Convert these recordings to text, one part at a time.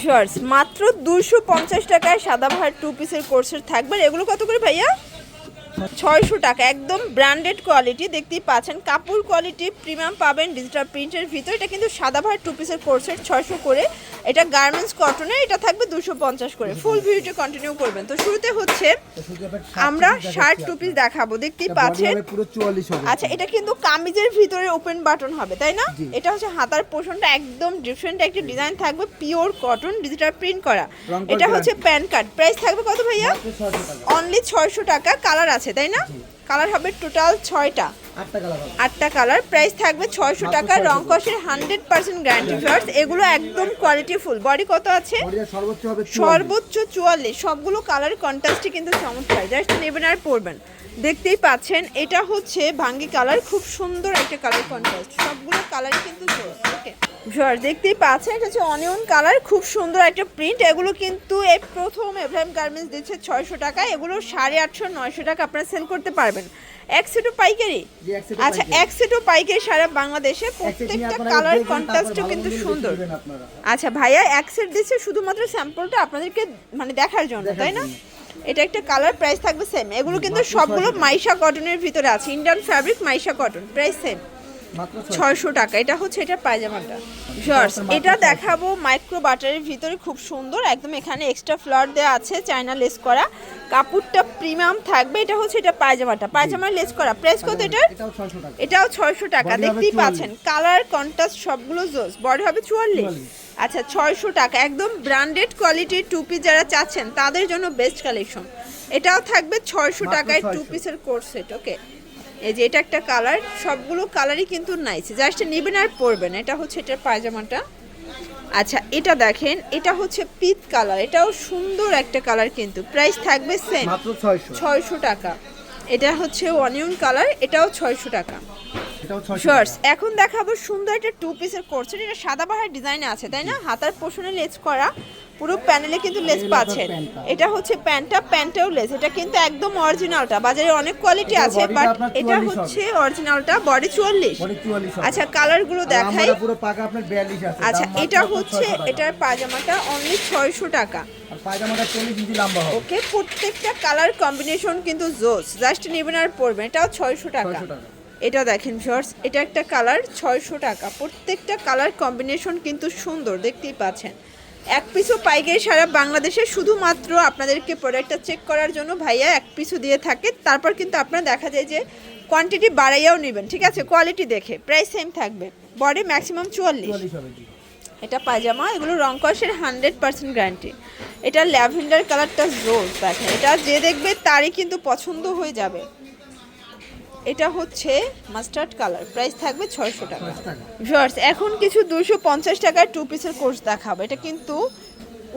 Shorts মাত্র 250 টাকায় সাদাবাহার 2 পিসের কোর্সের থাকবে। এগুলো কত করে ভাইয়া? 600 টাকা। একদম ব্র্যান্ডেড কোয়ালিটি, দেখতেই পাচ্ছেন কাপড় কোয়ালিটি প্রিমিয়াম পাবেন ডিজিটাল প্রিন্টের ভিতর। এটা কিন্তু সাদাবাহার 2 পিসের কোর্সের 600 করে। এটা গার্মেন্টস কটনের, এটা থাকবে 250 করে। ফুল ভিডিওটা কন্টিনিউ করবেন। তো শুরুতে হচ্ছে আমরা শার্ট 2 পিস দেখাবো, দেখতেই পাচ্ছেন পুরো 44 হবে। আচ্ছা, এটা কিন্তু কামিজের ভিতরে ওপেন বাটন হবে, তাই না? এটা হচ্ছে হাতার পোর্শনটা একদম ডিফারেন্ট একটা ডিজাইন থাকবে, পিওর কটন ডিজিটাল প্রিন্ট করা। এটা হচ্ছে প্যান কার্ড। প্রাইস থাকবে কত ভাইয়া? অনলি 600 টাকা। কালার আছে তাই না? কালার হবে টোটাল 6টা, 8টা কালার। প্রাইস থাকবে 600 টাকা। রং কষের 100% গ্যারান্টি ফার্স্ট। এগুলো একদম কোয়ালিটি ফুল। বডি কত আছে? সর্বোচ্চ 44। সবগুলো কালার কন্ট্রাস্টে কিন্তু চমৎকার, জাস্ট নেবেন আর পরবেন। দেখতেই পাচ্ছেন এটা হচ্ছে ভাঙ্গি কালার, খুব সুন্দর একটা কালার কন্ট্রাস্ট। সবগুলো কালার কিন্তু ওকে ভিউয়ার দেখতেই পাচ্ছেন এটা হচ্ছে অনিয়ন কালার, খুব সুন্দর একটা প্রিন্ট। এগুলো কিন্তু এই প্রথম এভ্রাইম গার্মেন্টস দিচ্ছে 600 টাকা। এগুলো 850 900 টাকা আপনারা সেল করতে পারবেন। এক সেটও পাইকারি? আচ্ছা, এক সেটও পাইকারি সারা বাংলাদেশে। প্রত্যেকটা কালার কন্ট্রাস্টও কিন্তু সুন্দর। আচ্ছা ভাইয়া এক সেট দিচ্ছে শুধুমাত্র স্যাম্পলটা আপনাদেরকে মানে দেখার জন্য, তাই না? এটা একটা কালার, প্রাইস থাকবে সেম। এগুলো কিন্তু সবগুলো মাইশা কটনের ভিতরে আছে, Indian fabric Maisha cotton. Price same 600 টাকা। এটা হচ্ছে এটা পায়জামাটা। শর্টস এটা দেখাবো মাইক্রো বাটারের ভিতরে, খুব সুন্দর একদম। এখানে এক্সট্রা ফ্লাওয়ার দেওয়া আছে, চায়না লেস করা, কাপড়টা প্রিমিয়াম থাকবে। এটা হচ্ছে এটা পায়জামাটা, পায়জামার লেস করা। প্রাইস কত এটার? এটাও 600 টাকা। দেখতেই পাচ্ছেন কালার কন্ট্রাস্ট সবগুলো জোস। বডি হবে 44। আচ্ছা 600 টাকা। একদম ব্র্যান্ডেড কোয়ালিটির 2 পিস যারা চাচ্ছেন তাদের জন্য বেস্ট কালেকশন। এটাও থাকবে 600 টাকায় 2 পিসের কোর্স সেট। ওকে, এই যে এটা একটা কালার, সবগুলো কালারই কিন্তু নাইস, জাস্ট নেবেন আর পরবেন। এটা হচ্ছে এটার পায়জামাটা। আচ্ছা এটা দেখেন, এটা হচ্ছে পিট কালার, এটাও সুন্দর একটা কালার কিন্তু। প্রাইস থাকবে সেম মাত্র 600 টাকা। এটা হচ্ছে অনিয়ন কালার, এটাও 600 টাকা। শর্টস এখন দেখাবো সুন্দর একটা 2 পিসের কোর্স। এটা সাদাবাহার ডিজাইনে আছে তাই না? হাতার পোর্শনে লেস করা, পুরো প্যানেলে কিন্তু লেস পাচ্ছেন। এটা হচ্ছে প্যান্টটা, প্যান্টেও লেস। এটা কিন্তু একদম অরিজিনালটা, বাজারে অনেক কোয়ালিটি আছে বাট এটা হচ্ছে অরিজিনালটা। বডি 44। আচ্ছা কালারগুলো দেখাই। পুরো পাকা আপনার 42 আছে। আচ্ছা এটা হচ্ছে এটার পায়জামাটা অনলি 600 টাকা। আর পায়জামাটা 40 ইঞ্চি লম্বা হবে। ওকে, প্রত্যেকটা কালার কম্বিনেশন কিন্তু জোস, জাস্ট নেবেন আর পরবেন। এটাও 600 টাকা। এটা দেখেন শর্টস, এটা একটা কালার 600 টাকা। প্রত্যেকটা কালার কম্বিনেশন কিন্তু সুন্দর, দেখতেই পাচ্ছেন। এক পিসও পাইকারি সারা বাংলাদেশে, শুধুমাত্র আপনাদেরকে প্রোডাক্টটা চেক করার জন্য ভাইয়া এক পিসও দিয়ে থাকে। তারপর কিন্তু আপনারা দেখা যায় যে কোয়ান্টিটি বাড়াইয়াও নেবেন, ঠিক আছে, কোয়ালিটি দেখে। প্রাইস সেম থাকবে। Body maximum 44। এটা পায়জামা, এগুলো রং কষের 100% গ্যারান্টি। এটা ল্যাভেন্ডার কালারটা জোর দেখেন, এটা যে দেখবে তারই কিন্তু পছন্দ হয়ে যাবে। এটা হচ্ছে মাস্টার্ড কালার। প্রাইস থাকবে 600 টাকা। ভিউয়ার্স এখন কিছু 250 টাকার 2 পিসের কোর্স দেখাবো। এটা কিন্তু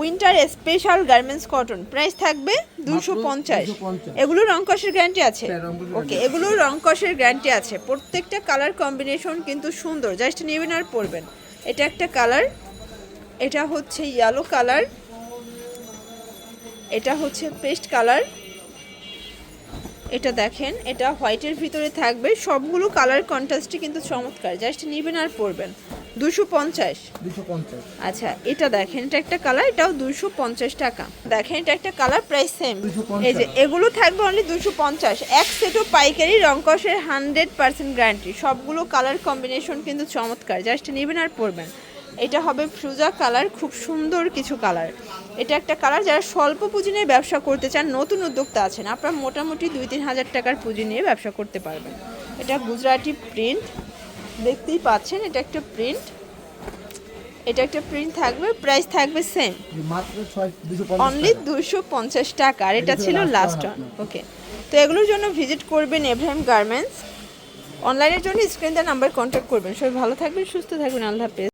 winter special garments cotton. Price থাকবে 250। এগুলো রং কষের গ্যারান্টি আছে? ওকে, এগুলো রং কষের গ্যারান্টি আছে। প্রত্যেকটা কালার কম্বিনেশন কিন্তু সুন্দর, জাস্ট নেবেন আর পরবেন। এটা একটা কালার, এটা হচ্ছে ইয়েলো কালার, এটা হচ্ছে পেস্ট কালার। এটা দেখেন, এটা হোয়াইটের ভিতরে থাকবে। সবগুলো কালার কন্ট্রাস্টই কিন্তু চমৎকার, জাস্ট নেবেন আর পরবেন। 250। আচ্ছা এটা দেখেন, এটা একটা কালার, এটাও 250 টাকা। দেখেন এটা একটা কালার, প্রাইস সেম। এই যে এগুলো থাকবে অনলি 250। এক সেটও পাইকারি, রং কষের 100% গ্যারান্টি। সবগুলো কালার কম্বিনেশন কিন্তু চমৎকার, জাস্ট নেবেন আর পরবেন। এটা হবে ফ্রুজা কালার, খুব সুন্দর কিছু কালার। এটা একটা কালার, যারা স্বল্প পুঁজি নিয়ে ব্যবসা করতে চান, নতুন উদ্যোক্তা আছেন, আপনারা মোটামুটি 2-3 হাজার টাকার পুঁজি নিয়ে ব্যবসা করতে পারবেন। এটা গুজরাটি প্রিন্ট, দেখতেই পাচ্ছেন। এটা একটা প্রিন্ট, এটা একটা প্রিন্ট থাকবে। প্রাইস থাকবে সেম অনলি 250 টাকা। আর এটা ছিল লাস্ট ওয়ান। ওকে, তো এগুলোর জন্য ভিজিট করবেন এভ্রাইম গার্মেন্টস। অনলাইনের জন্য স্ক্রিন দেওয়া নাম্বার কন্ট্যাক্ট করবেন। সবাই ভালো থাকবেন, সুস্থ থাকবেন। আল্লাহ হাফেজ।